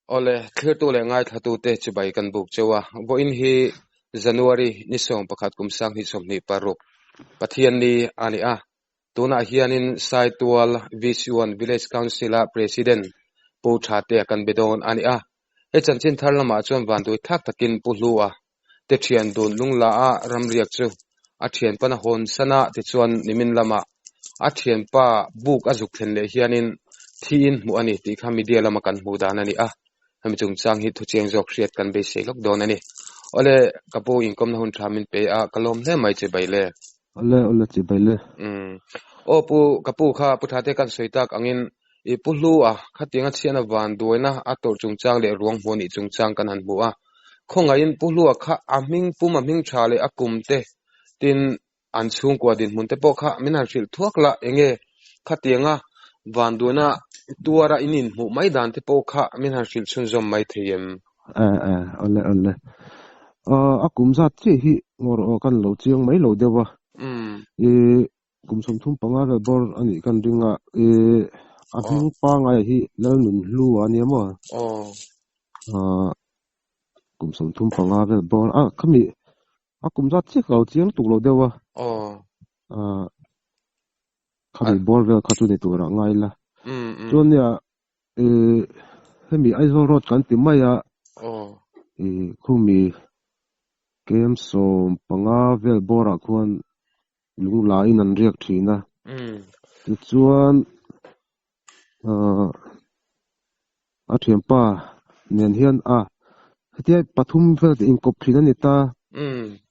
ole clear to le ngai thatu te chibai kan buk chewa bo in hi January ni som pakhat kum sang hi som ni paruk pathian ni ani a tuna hianin saitwal visual village council president pu thate kan bedon ani a e chanchin tharlama chon wandui thak takin pulua te thian dun lungla a ramriak chu a thian pana hon sana ti chuan nimin lama a thian pa buk azuk thlen le hianin thin mu ani ti kha media lama kan hu dan ani a hemi chung chang hi thu cheng jok hriat kan be sei lok don ani ole kapo inkom na hun thamin pe a kalom le mai che baile ole che baile o pu kapu kha puthate kan soitak angin e pulu a khatinga chiana van doina ator chung chang le ruang honi chung chang kan han bu a khonga in pulu a kha aming puma ming thale akumte tin an chung kwa din munte po kha minar fil thuakla enge khatinga van doina tuara inin mu maidan te po kha minar fil chun zom mai theyem ole akum zat che hi ngor kan lo chiang mai lo dewa kum som thum panga le bor ani kan ringa aming pa ngai hi lal nun lu ani mo kum som thum panga le bor khami akum zat che lo chiang tu lo dewa khami bor ve khatu ne tu ra ngai la chon ya hemi aizol road kan ti mai a khumi kem som panga vel bora khuan lungla in an riak thina ti chuan a thiampa nen hian hetia pathum vel te in kop thina ni ta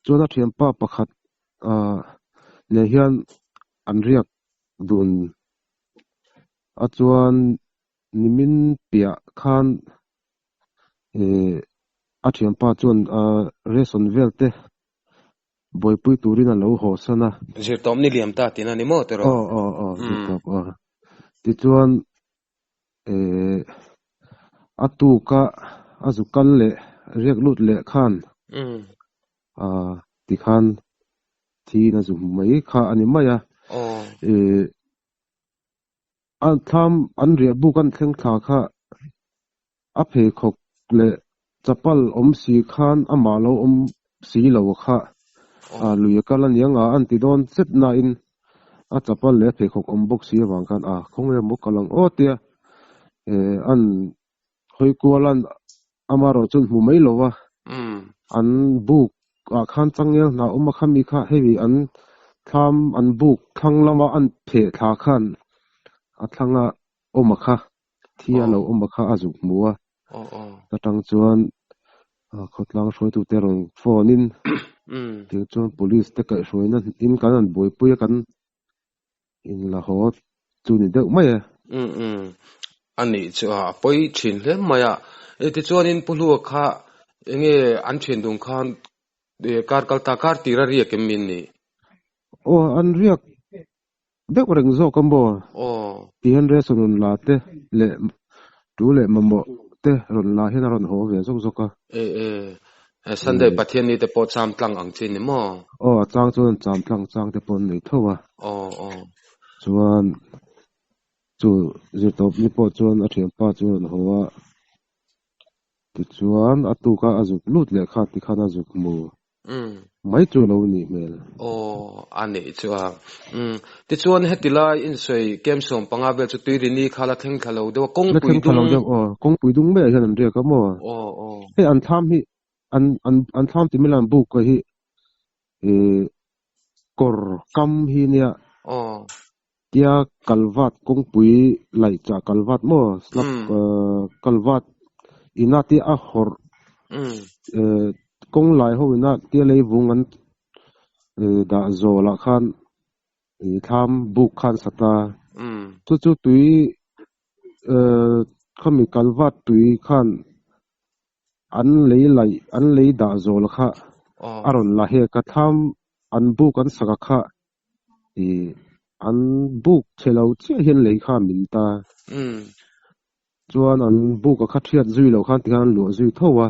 chuan a thiampa pakhat le hian an riak dun a chuan nimin pia khan a thiampa chuan reson velte boipui turin an lo ho sana zirtom ni liam ta tina ni mo tero zirtop ti chuan atu ka azukal le riak lut le khan ti khan thi na zum mai kha ani maya an tham an ria bu kan thleng thla kha a phe khok le chapal om si khan ama lo om si lo kha luya kalan yang an ti don set na in a chapal le phe khok om bok si wang kan khongre mo kalang tia an hoi kualan amaro chun mu mai lo wa an buk khan changyel na om khami kha hevi an tham an buk thang lama an phe tha khan athanga omakha thia lo omakha azuk muwa tatang chuan khotlang hroi tu te rong phone in ti chuan police te kai hroina in kan an boipui kan in la ho chu ni deuh mai ani chu poi thin hle maya ti chuan in pulu kha enge an thin dung khan de kar takar tira ri kemin ni an riak deuh reng zo kambo ti han reson la te le tu le mamo te ron la hen ron ho ve zok zoka Sunday pathian ni te po cham tlang ang chin ni mo chang chuan cham tlang chang te pon nei thowa chuan chu zirtop ni po chuan a thiampa chuan howa ti chuan atu ka azuk lut le kha ti khan azuk mu mai chu lo ni mel ani chuwa ti chuan hetila in soi kem som panga bel chu tuiri ni khala theng khalo de kong pui dung me han ria ka mo he an tham hi an tham ti milan buk ko hi kor kam hi nia tia kalwat kong pui lai cha kalwat mo slap kalwat inati a hor kong lai ho ina tia lei vung an da zo la khan tham buk khan sata chu tui khami kalwat tui khan an lei da zo la kha aron la he ka tham an buk an saka kha an buk chelo che hian lei kha min ta chuan an buk a kha thiat zui lo khan ti khan lu zui thowa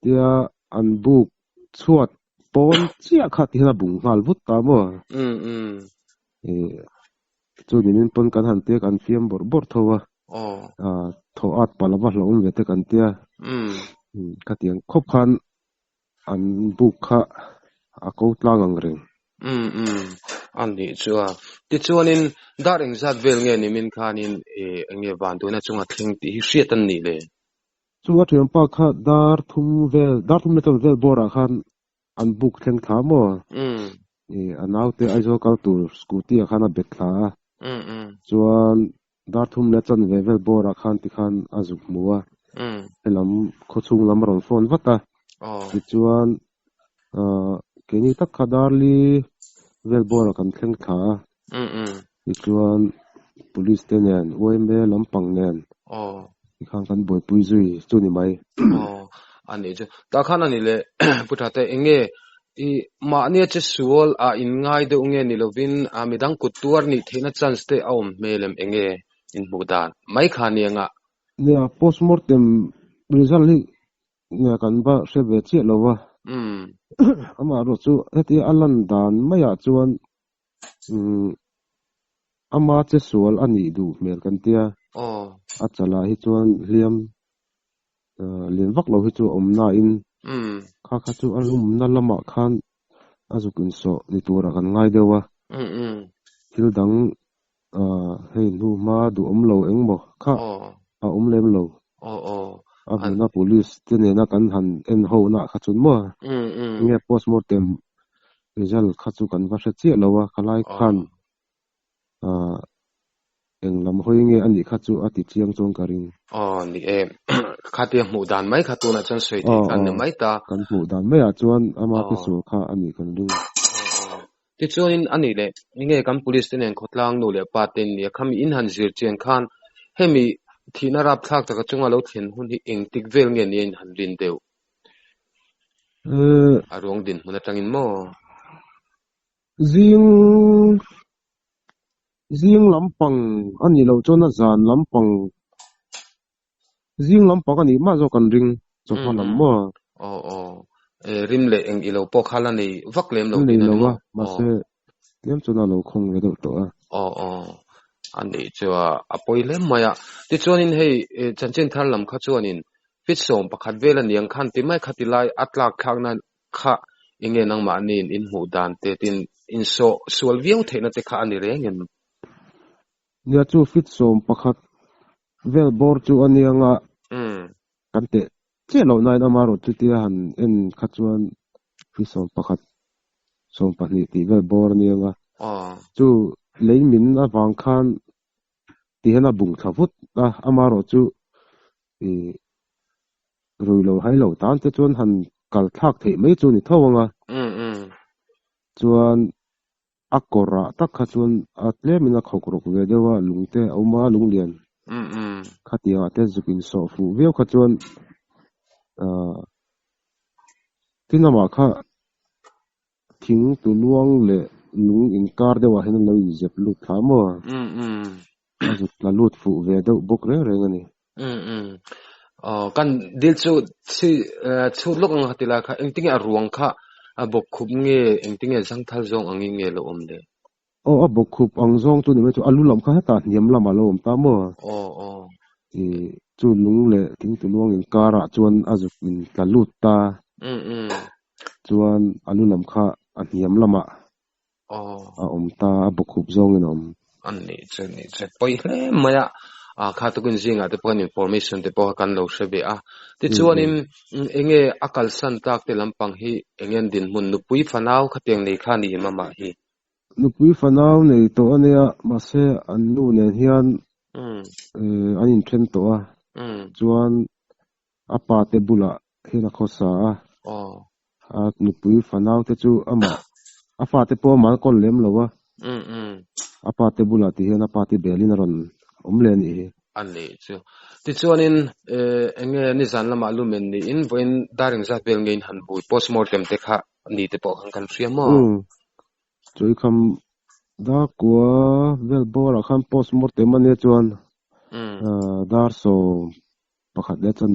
tia an buk chuat pon chia kha ti na bung hal vut ta mo chu ni min pon kan han te kan fiam bor thowa โทอัดปะละวะหลงเวตกันเตียกะเตียงคบคันอันบุกคะอะกอตลางังเรงอันนี้จัวติจวนินดาริงซัดเวลเงนิมินคานินเงวันตัวนะจงอัดลิงติเสียตันนี่เลยจัวเทียมปะคะดาร์ทุมเมตอลเวลบอราคันอันบุกเทงถามอันเอาเตไอโซกัลตูสกูตี้คันอะเบตลาจวนดาร์ทุมเลจันเวลบอราคันติคันอาจุกมัวลำโคชุงลำรอนฟอนวัตตาติจวนเกนี่ตักขดาร์ลีเวลบอราคันเทงถาติจวนpolice เตเนนโอเอ็มเบลำปังเนนอีกครั้งกันบ่อยปุยซุยจุนี่ไหมอันนี้จ้ะตาขันอันนี้เลยพุทธะเตเงมาเนี่ยจะสวลอินง่ายเดงเงนี่เราวินมีดังกุตัวนี่เทน่าจันสเตเอาเมลมเงอินบูดานไม่ขานี่งะเนี่ย postmortem result เนี่ยกันบ่เสเวเจลวะอามารจุเฮติอัลลันดานไม่อยากจวนอามาจะสวลอันนี้ดูเมลกันเตียอาจลาฮิจวนเลียมเลียนวักเราฮิจวนอมนาอินข้าจูอารมณ์นั่นละมาคันอาจุกินโซนี่ตัวรักันง่ายเดียววะฮิลดังให้ดูมาดูอมเราเองบ่ข้าอมเล่มเราเป็นนัก police ที่เนี่ยนักกันหันเอ็นโฮน่ะข้าจุนมั่วเนี่ย postmortem result ข้าจุกันว่าเสียแล้ววะข้าไล่คันเองลำห้อยเงี้ยอันนี้ข้าจูอาทิตย์ยังจงการิงนี่ข้าเตรียมหมู่ดานไม่ข้าตัวน่ะจังสวยดีอันนี้ไม่ตากันหมู่ดานไม่อาจวนอามาพิสูจน์ข้าอันนี้กันดึงที่จวนอันนี้เลยนี่ไงกัน police เนี่ยขดลางนู่นเลยปาเต็นเนี่ยข้ามีอินหันจิรเจียงคันให้มีที่น่ารับทักแต่ก็จงเอาเราเห็นหุ่นที่เองติกเวลเงี้ยนี่หันดินเดียวอารมณ์ดินมันจะกินมั้งziang lampang ani lo chona zan lampang ziang lampang ani ma zo kan ring zo phalam mo rim le eng ilo po khala ni vak lem lo ni lo wa ma se lem chona lo khong le do to ani chwa apoi lem maya ti chonin hei chanchen thar lam kha chonin fit som pakhat vel an yang khan ti mai khatilai atlak khakna kha inge nang ma nin in hu dan te tin in so sual viau theina te kha ani rengemเนี่ยจูฟิตสมประคัดเวลบอร์จูอันนี้งะกันเตะเจ้าเราในอามารถจุดที่หันเอ็นขัดจวนฟิตสมประคัดสมปนิติเวลบอร์นี่งะจูเลยมินอวังคันที่เห็นบุงทฟุตอามารถจูรุยเราให้เราตานเจ้าจวนหันกัลทักเทไม่จูนี่เท่าไงจวนอักกระตักขจวนอัตเลมินักขกรกเวเดว่าลุงเตเอามาลุงเลียนขัดยาเตจุกินโซฟูเวียวขจวนที่นำมาค่ะทิ้งตัวล่วงเละลุงอินการเดว่าเห็นเราเจ็บลุดถามว่าจุดละลุดฟูเวเดบุกเรื่องนี้กันดิลจูชูลูกอังติลาค่ะเอ็งติ้งอรวงค่ะบกคุบเงี้ยเอ็งติ้งสังทัลจงอังเงี้ยละอมเดบกคุบอังจงตัวนี้ไม่ตัวอลุลำค่ะตาเนียมละมาละอมตามว่าจูลุงเละทิ้งตัวล่วงอินการะจวนอาจุกินละลุดตาจวนอลุลำค่ะอันเนียมละมาอมตาบกคุบจงนี่อมอันนี้จะไปเลยมั้ยข้าตุกินจริงแต่พอ information แต่พอกันเราเสบีที่ชวนเองอากาศสันตักเตลำปังฮีเองดินมุนนุปุยฟันเอาขัดยังในข้านี้มาฮีนุปุยฟันเอาในตัวนี้มาเสอันนู้นเฮียนอันนี้เทรนตัวชวนอาปาเตบุละเฮนักข้อสานุปุยฟันเอาแต่จูอาปาเตปัวมันก็เลี้ยมแล้ววะอาปาเตบุละที่เฮนักปาเตเบลินารอนเล่นอีอันนี้จ้ะที่ชวนนี่สันละมาลุเมนนี่เวนดาริงซัดเบลเงินหันบุย postmortem เตค่ะนี่เตปอหังกันเสียมั้งจุยคำดากัวเวลบอร์คำ postmortem มันเนี่ยชวนดาร์โซประคัดเดชัน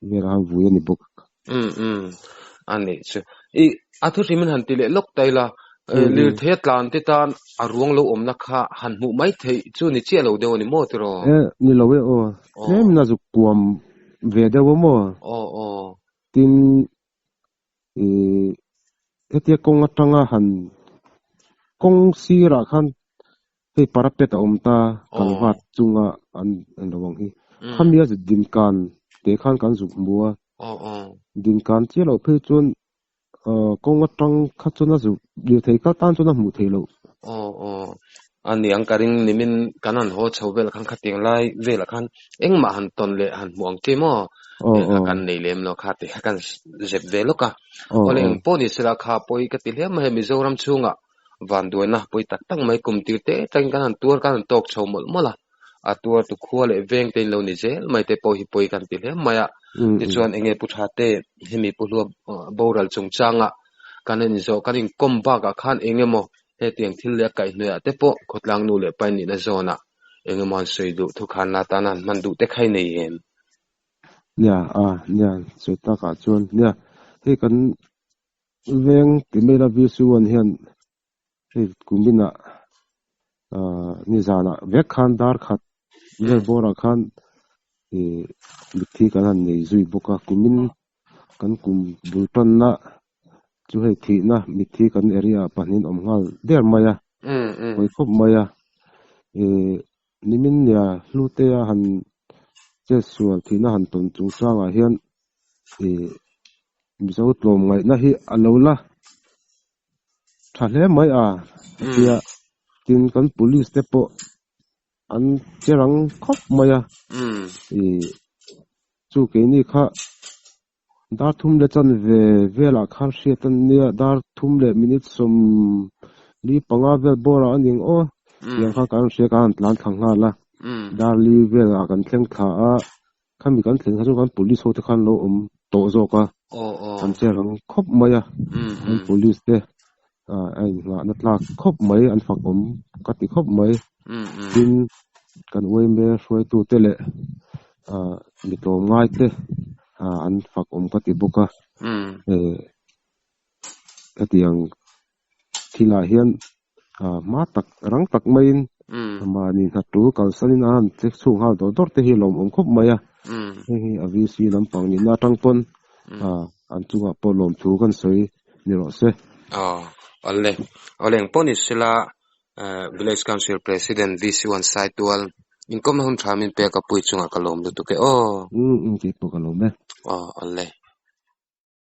เวลาวุยนี่บุกอันนี้จ้ะอัตุริมันหันติเลลกไตละ ลือเทตลานติตานอารวงโลอมนะคะหันหมู่ไม้เทจูนี่เจียโลเดวนี่โมติรอนี่โลเวโอเมนะจุกวมเวเดวโมตินเตียกงตังหันกงซีระคันให้ปาราเปตอมตากันวัดจุงอันระวังฮีคันเดียจะดินการเตคันกันสุกบัวดินการเจียโลเพื่อจนกงตังคัดจนนะสุเดียเทก็ตันจนนะหมู่เทโลอันนี้อังการิงนิมินกันนันโหชาวเวลคันขัดเตียงไล่เวลคันเอ็งมาหันตนเลหันหมวงเกมกันในเลมเนาะขัดกันเจ็บเวลกะอะไรเอ็งปนิสระขาปอยกติเลมให้มิโซรัมชุงอ่ะวันด้วยนะปอยตักตั้งไม่กุมติเตตั้งกันตัวกันตกชาวหมดมั้งละตัวตุขัวเลยเวงเต็นโลนิเจไม่เตปอยปอยกันติเลมมายะที่ชวนเอ็งปุถาเตให้มีปุลัวบอรัลจงจังอ่ะกันนิโซกันอิงกมบากขันเอ็งโมเฮเตียงทิลเลียไก่เนื้อเตปขดลังนูเลไปนี่นะโซนะเองมันสวยดูทุกขันนาตานั้นมันดูแต่ใครในเห็นเนี่ยสุดตากาจวนเนี่ยให้กันเวงที่ไม่รับวิสุวรรณเห็นให้กุมินะนี่จานะเวกขันดาร์ขัดเวบอร์ขันมิที่กันนั่นนี่จุยบุกกุมินกันกุมบุตรนะจูให้ที่นะมิที่กันเอริอาปนินอมงัลเดียร์มายะไปคบมายะนิมินเนี่ยลูเตียหันเจสัวที่น่าหันตนจงสร้างอาเฮียนมิสาวตลมไงนะฮีอัลลอละถ้าเล่ไม่เดียกินกัน police เตปอันเจรังคบมายะจูเกนี่ค่ะดาร์ทุ่มเลจันเวลาคาร์เชียตันเนี่ยดาร์ทุ่มเลมินิตสมลีปังอาเวลบอราอันยิงยังข้าการเชียการหลานขังงานละดาร์ลีเวลากันเข่งขาข้ามีกันเข่งข้าจุกันปุลิสโฮตขันโลโตโจกะอันเจรังคบมายะอันปุลิสเดไอ้งานนัดลาคบไหมอันฝักกติคบไหมกินกันไว้เมื่อช่วยตัวเตเลมีตัวง่ายเตอันฝักกติบุกะกติยังที่ลาเฮียนมาตักรังตักไม่มานี่นัดรู้กันสันนันเจ็กสูงหาตัวดอร์เตฮิลมคบไหมอวิสีลำปังนี่นาตังปนอันจุงปลมถูกันสวยนี่หรอเสOleh ponisila village council president VC1 side dual inkom hun thamin pe ka pui chunga kalom du to ke ki po kalom ne oleh